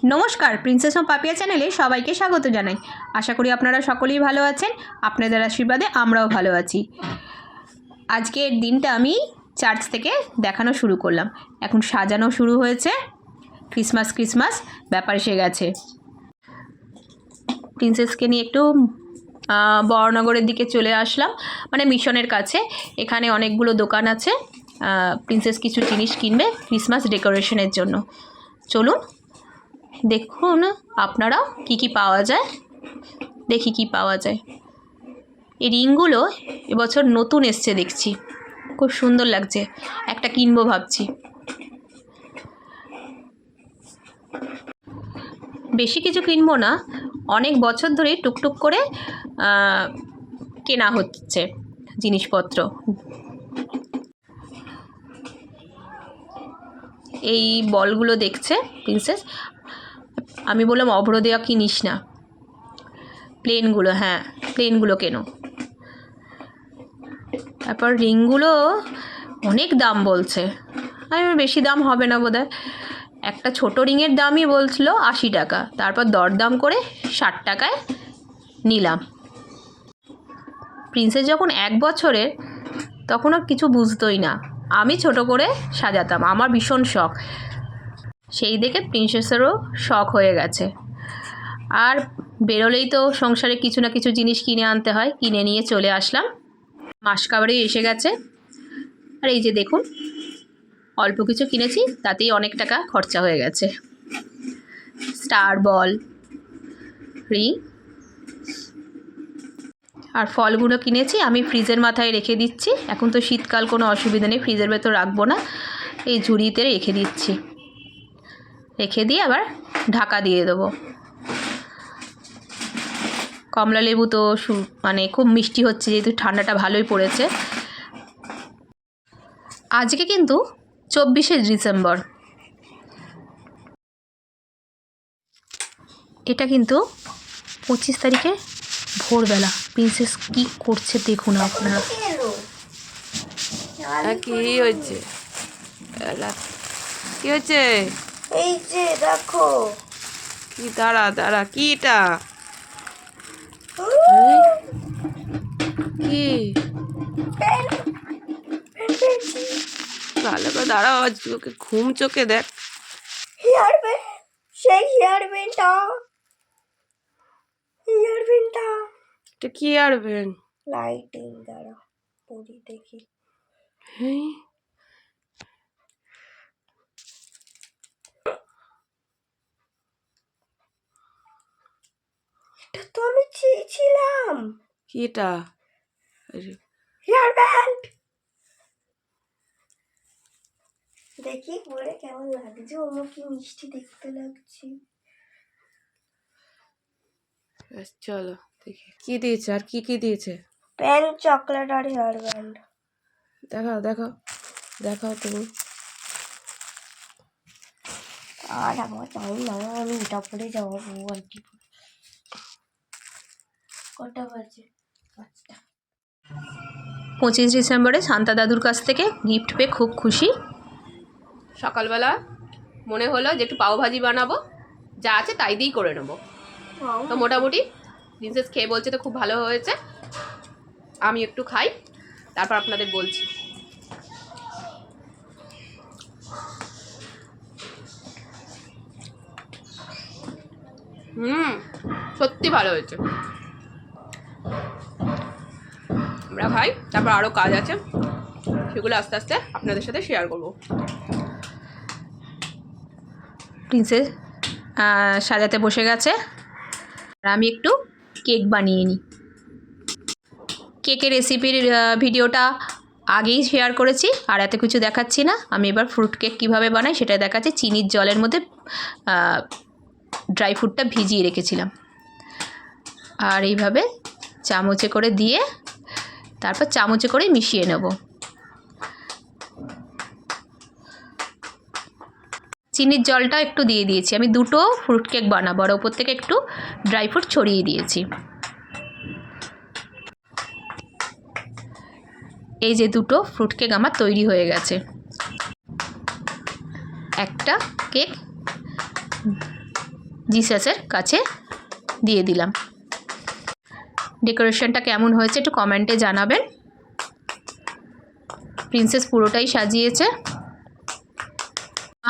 নমস্কার, princess of Papiya চ্যানেলে সবাইকে স্বাগত জানাই। আশা করি আপনারা সকলেই ভালো আছেন। আপনাদের আশীর্বাদে আমরাও ভালো আছি। আজকের দিনটা আমি চার্চ থেকে দেখানো শুরু করলাম। এখন সাজানো শুরু হয়েছে। ক্রিসমাস ব্যাপার এসে গেছে। প্রিন্সেসকে নিয়ে একটু বড়নগরের দিকে চলে আসলাম, মানে মিশনের কাছে। এখানে অনেকগুলো দোকান আছে। প্রিন্সেস কিছু জিনিস কিনবে ক্রিসমাস ডেকোরেশনের জন্য। চলুন দেখুন আপনারাও কি পাওয়া যায়। দেখি কি পাওয়া যায়। এই রিংগুলো এবছর নতুন এসছে দেখছি, খুব সুন্দর লাগছে। একটা কিনবো ভাবছি। বেশি কিছু কিনবো না, অনেক বছর ধরেই টুকটুক করে কেনা হচ্ছে জিনিসপত্র। এই বলগুলো দেখছে প্রিন্সেস। আমি বললাম অভ্র দেওয়া কিনিস না, প্লেনগুলো, হ্যাঁ প্লেনগুলো কেনো। তারপর রিংগুলো অনেক দাম বলছে। আমি বেশি দাম হবে না বোধহয়। একটা ছোট রিংয়ের দামই বলছিল 80 টাকা, তারপর দরদাম করে 60 টাকায় নিলাম। প্রিন্সেস যখন 1 বছরের তখনও কিছু বুঝতোই না। আমি ছোট করে সাজাতাম, আমার ভীষণ শখ। সেই দেখে প্রিন্সেসেরও শখ হয়ে গেছে। আর বেরোলেই তো সংসারে কিছু না কিছু জিনিস কিনে আনতে হয়। কিনে নিয়ে চলে আসলাম। মাসকাবারি এসে গেছে। আর এই যে দেখুন, অল্প কিছু কিনেছি, তাতেই অনেক টাকা খরচা হয়ে গেছে। স্টার বল, রিং আর ফলগুলো কিনেছি। আমি ফ্রিজের মাথায় রেখে দিচ্ছি। এখন তো শীতকাল, কোনো অসুবিধা নেই, ফ্রিজের ভেতর রাখবো না, এই ঝুড়িতে রেখে দিচ্ছি। রেখে দিয়ে আবার ঢাকা দিয়ে দেবো। কমলা লেবু তো মানে খুব মিষ্টি হচ্ছে, যেহেতু ঠান্ডাটা ভালোই পড়েছে। আজকে কিন্তু 24শে ডিসেম্বর। এটা কিন্তু 25 তারিখে ভোরবেলা। প্রিন্সেস কি করছে দেখুন আপনারা। কি হয়েছে? কি হয়েছে? এই যে দেখো। কি দাঁড়া কি এটা? কি ভালো করে দাঁড়াও, চোখে ঘুম চোখে দেখ। হেয়ার ব্যান্ড, সেই হেয়ার ব্যান্ডটা। এটা কি আর বেন? লাইটিং দ্বারা পরি দেখি। এটা তো আমি চেয়েছিলাম। কি এটা? Hair band. দেখি পরে কেমন লাগছে। ও কি মিষ্টি দেখতে লাগছে। চলো দেখি কি দিয়েছে। আর কি দিয়েছে? পেন, চকলেট আর হেয়ার ব্যান্ড। দেখাও তুমি। আর আমার টাইম না, আমি এটা পরে যাবো। আন্টি কটা বাজে? 5টা। 25 ডিসেম্বরে শান্তা দাদুর কাছ থেকে গিফট পেয়ে খুব খুশি। সকালবেলা মনে হলো যে একটু পাওভাজি বানাবো, যা আছে তাই দিয়েই করে নেবো। তো মোটামুটি প্রিন্সেস খেয়ে বলছে তো খুব ভালো হয়েছে। আমি একটু খাই, তারপর আপনাদের বলছি। সত্যি ভালো হয়েছে। আমরা খাই, তারপর আরও কাজ আছে, সেগুলো আস্তে আস্তে আপনাদের সাথে শেয়ার করব। প্রিন্সেস সাজাতে বসে গেছে, আর আমি একটু কেক বানিয়ে নিই। কেকের রেসিপির ভিডিওটা আগেই শেয়ার করেছি, আর এত কিছু দেখাচ্ছি না। আমি এবার ফ্রুট কেক কীভাবে বানাই সেটা দেখাচ্ছি। চিনির জলের মধ্যে ড্রাই ফ্রুটটা ভিজিয়ে রেখেছিলাম, আর এইভাবে চামচে করে দিয়ে তারপর চামচে করে মিশিয়ে নেব। চিনির জলটা একটু দিয়ে দিয়েছি। আমি 2টো ফ্রুট কেক বানাবো, আর ওপর থেকে একটু ড্রাই ফ্রুট ছড়িয়ে দিয়েছি। এই যে 2টো ফ্রুট কেক আমার তৈরি হয়ে গেছে। একটা কেক জিসাসের কাছে দিয়ে দিলাম। ডেকোরেশনটা কেমন হয়েছে একটু কমেন্টে জানাবেন। প্রিন্সেস পুরোটাই সাজিয়েছে,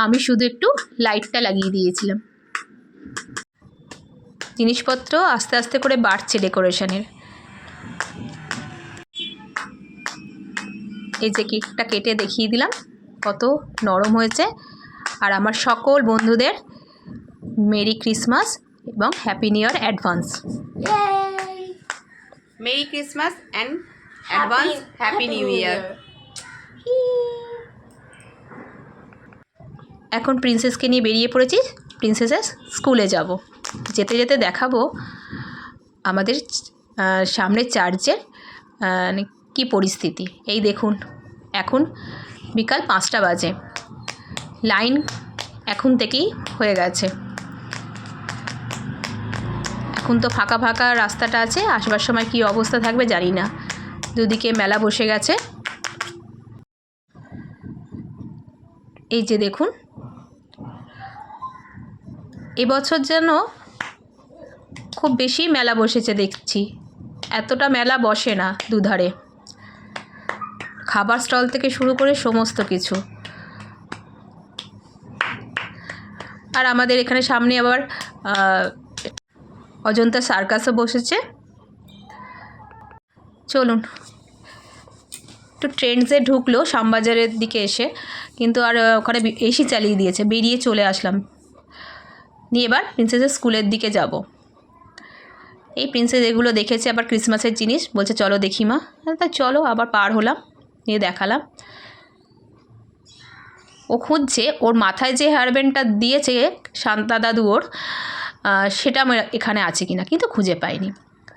আমি শুধু একটু লাইটটা লাগিয়ে দিয়েছিলাম। জিনিসপত্র আস্তে আস্তে করে বাড়ছে ডেকোরেশনের। এই যে কেকটা কেটে দেখিয়ে দিলাম কত নরম হয়েছে। আর আমার সকল বন্ধুদের মেরি ক্রিসমাস এবং happy new year advance. Merry Christmas and advance happy new year. এখন প্রিন্সেসকে নিয়ে বেরিয়ে পড়েছি প্রিন্সেসের স্কুলে যাব। যেতে যেতে দেখাবো আমাদের সামনের চার্চের কি পরিস্থিতি। এই দেখুন এখন বিকাল 5টা বাজে, লাইন এখন থেকেই হয়ে গেছে। এখন তো ফাঁকা ফাঁকা রাস্তাটা আছে, আসবার সময় কি অবস্থা থাকবে জানি না। দুদিকে মেলা বসে গেছে। এই যে দেখুন এবছর যেন খুব বেশি মেলা বসেছে দেখছি। এতটা মেলা বসে না দুধারে, খাবার স্টল থেকে শুরু করে সমস্ত কিছু। আর আমাদের এখানে সামনে আবার অজন্তা সার্কাসও বসেছে। চলুন একটু ট্রেন্ডসে ঢুকলো শ্যামবাজারের দিকে এসে, কিন্তু আর ওখানে এসি চালিয়ে দিয়েছে, বেরিয়ে চলে আসলাম। নিয়ে এবার প্রিন্সেসের স্কুলের দিকে যাব। এই প্রিন্সেস এগুলো দেখেছে আবার ক্রিসমাসের জিনিস, বলছে চলো দেখি মা। তা চলো, আবার পার হলাম, নিয়ে দেখালাম। ও খুঁজছে ওর মাথায় যে হেয়ারব্যান্ডটা দিয়েছে শান্তা দাদু ওর, সেটা আমার এখানে আছে কিনা, কিন্তু খুঁজে পাইনি।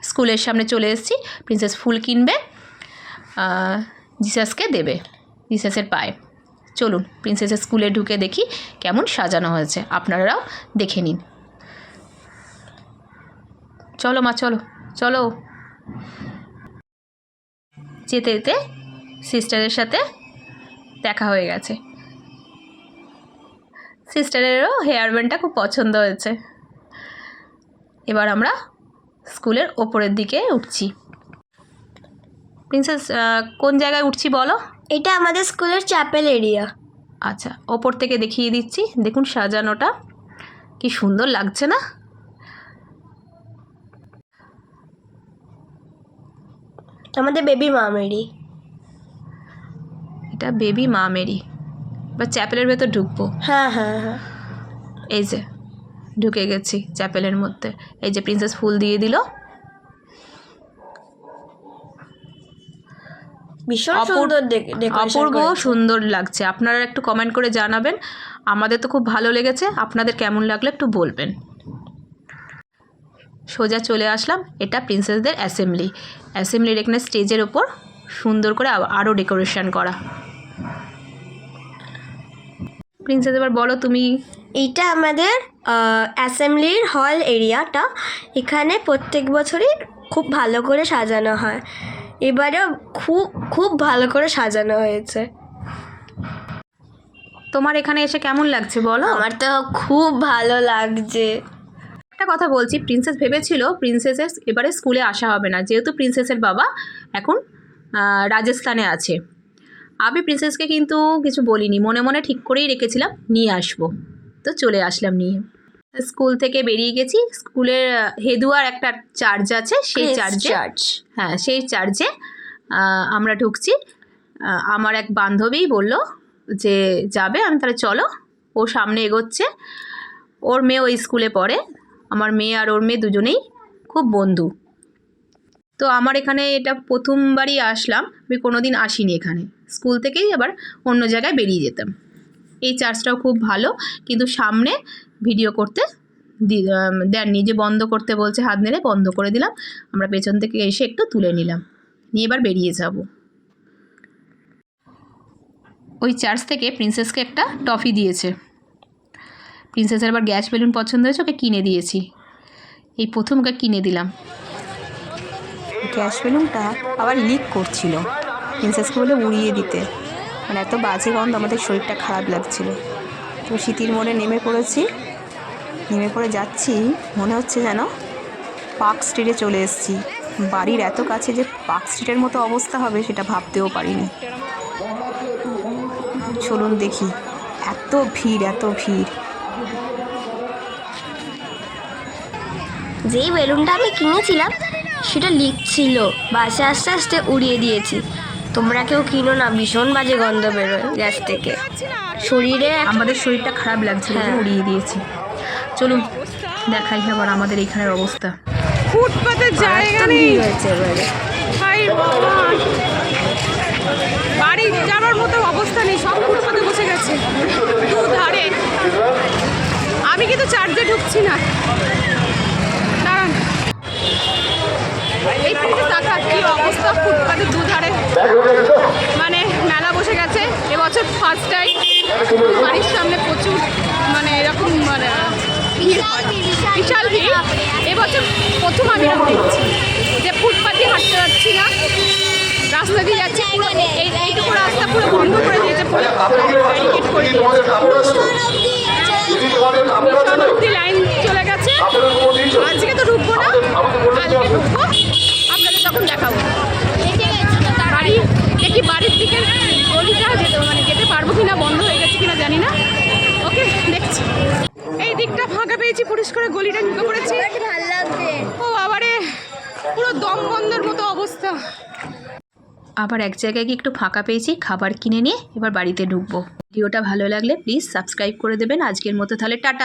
স্কুলের সামনে চলে এসেছি। প্রিন্সেস ফুল কিনবে, জিসাসকে দেবে জিসাসের পায়ে। চলুন প্রিন্সেসের স্কুলে ঢুকে দেখি কেমন সাজানো হয়েছে, আপনারাও দেখে নিন। চলো মা, চলো চলো। যেতে যেতে সিস্টারের সাথে দেখা হয়ে গেছে। সিস্টারেরও হেয়ার ব্যান্ডটা খুব পছন্দ হয়েছে। এবার আমরা স্কুলের ওপরের দিকে উঠছি। প্রিন্সেস কোন জায়গায় উঠছি বলো? এটা আমাদের স্কুলের চ্যাপেল এরিয়া। আচ্ছা, ওপর থেকে দেখিয়ে দিচ্ছি। দেখুন সাজানোটা কি সুন্দর লাগছে না? আমাদের বেবি মা মেরি। এটা বেবি মা মেরি। বা চ্যাপেলের ভেতর ঢুকবো। হ্যাঁ হ্যাঁ হ্যাঁ, এই যে ঢুকে গেছি চ্যাপেলের মধ্যে। এই যে প্রিন্সেস ফুল দিয়ে দিল। ভীষণ সুন্দর অপূর্ব সুন্দর লাগছে। আপনারা একটু কমেন্ট করে জানাবেন। আমাদের তো খুব ভালো লেগেছে, আপনাদের কেমন লাগলো একটু বলবেন। সোজা চলে আসলাম, এটা প্রিন্সেসদের অ্যাসেম্বলির এখানে স্টেজের ওপর সুন্দর করে আরও ডেকোরেশন করা। প্রিন্সেস এবার বলো তুমি। এইটা আমাদের অ্যাসেম্বলির হল এরিয়াটা। এখানে প্রত্যেক বছরই খুব ভালো করে সাজানো হয়। এবারেও খুব খুব ভালো করে সাজানো হয়েছে। তোমার এখানে এসে কেমন লাগছে বলো? আমার তো খুব ভালো লাগছে। একটা কথা বলছি, প্রিন্সেস ভেবেছিল প্রিন্সেসের এবারে স্কুলে আসা হবে না, যেহেতু প্রিন্সেসের বাবা এখন রাজস্থানে আছে। আমি প্রিন্সেসকে কিন্তু কিছু বলিনি, মনে মনে ঠিক করেই রেখেছিলাম নিয়ে আসবো। তো চলে আসলাম নিয়ে। স্কুল থেকে বেরিয়ে গেছি। স্কুলের হেদুয়ার একটা চার্চ আছে, সেই চার্চে, হ্যাঁ সেই চার্চে আমরা ঢুকছি। আমার এক বান্ধবী বলল যে যাবে, আমি তাহলে চলো। ও সামনে এগোচ্ছে। ওর মেয়ে ওই স্কুলে পড়ে। আমার মেয়ে আর ওর মেয়ে দুজনেই খুব বন্ধু। তো আমার এখানে এটা প্রথমবারই আসলাম, আমি কোনো দিন আসিনি এখানে। স্কুল থেকেই আবার অন্য জায়গায় বেরিয়ে যেতাম। এই চার্চটাও খুব ভালো, কিন্তু সামনে ভিডিও করতে দেননি, যে বন্ধ করতে বলছে, হাত নেড়ে বন্ধ করে দিলাম। আমরা পেছন থেকে এসে একটু তুলে নিলাম, নিয়ে এবার বেরিয়ে যাব। ওই চার্চ থেকে প্রিন্সেসকে একটা টফি দিয়েছে। প্রিন্সেসের আবার গ্যাস বেলুন পছন্দ হয়েছে, ওকে কিনে দিয়েছি। এই প্রথম ওকে কিনে দিলাম। গ্যাস বেলুনটা আবার লিক করছিল, প্রিন্সেসকে বলে উড়িয়ে দিতে, মানে এত বাজে গন্ধ, আমাদের শরীরটা খারাপ লাগছিল। তো স্মৃতির মোড়ে নেমে পড়েছি। নেমে পড়ে যাচ্ছি, মনে হচ্ছে যেন পার্ক স্ট্রিটে চলে এসেছি। বাড়ির এত কাছে যে পার্ক স্ট্রিটের মতো অবস্থা হবে সেটা ভাবতেও পারিনি। চলুন দেখি, এত ভিড় এত ভিড়। যেই বেলুনটা আমি কিনেছিলাম সেটা লিক ছিল, বাসে আস্তে আস্তে উড়িয়ে দিয়েছি। তোমরা কেউ কিনো না, ভীষণ বাজে গন্ধ বেরোয় গ্যাস থেকে, শরীরে আমাদের শরীরটা খারাপ লাগছিল যে হ্যাঁ। উড়িয়ে দিয়েছি। চলুন দেখাই আবার আমাদের এইখানের অবস্থা। ফুটপাতের জায়গা মারাত্মক নেই। ভিড় হয়েছে এবারে। হাই ভগবান, বাড়ি যাওয়ার মতো অবস্থা নেই, সব ফুটপাতে বসে গেছে দুধারে। আমি কিন্তু চার্জে ঢুকছি না, দাঁড়ান। এই দিকে তাকা, কি অবস্থা ফুটপাতের দুধারে। মানে মেলা বসে গেছে এবছর ফার্স্ট টাইম। বাড়ির সামনে প্রচুর মানে এরকম মানে ভিড় হয়, বিশাল ভিড়। এবছর প্রথম আমি এরকম দেখছি যে ফুটপাতে হাঁটতে পারছি না, রাস্তা দিয়ে যাচ্ছি পুরো এইটুকু রাস্তা পুরো বন্ধ করে দিয়েছে, পুরো ব্যারিকেড করে দিয়েছে, লাইন চলে গেছে। আজকে তো ঢুকবো না, কালকে ঢুকবো, আপনাদের তখন দেখাবো। বাড়ি দেখি বাড়ির দিকে গলিটা যেতে পারবো কিনা, বন্ধ হয়ে গেছে কিনা জানি না। ওকে, দেখছি। এই দিকটা ফাঁকা পেয়েছি, পরিষ্কার গলিটা ঢুকে পড়েছি। ও আবারে পুরো দম বন্ধের মতো অবস্থা। আবার এক জায়গায় গিয়ে একটু ফাঁকা পেয়েছি, খাবার কিনে নিয়ে এবার বাড়িতে ঢুকবো। ভিডিওটা ভালো লাগলে প্লিজ সাবস্ক্রাইব করে দেবেন। আজকের মতো তাহলে টাটা।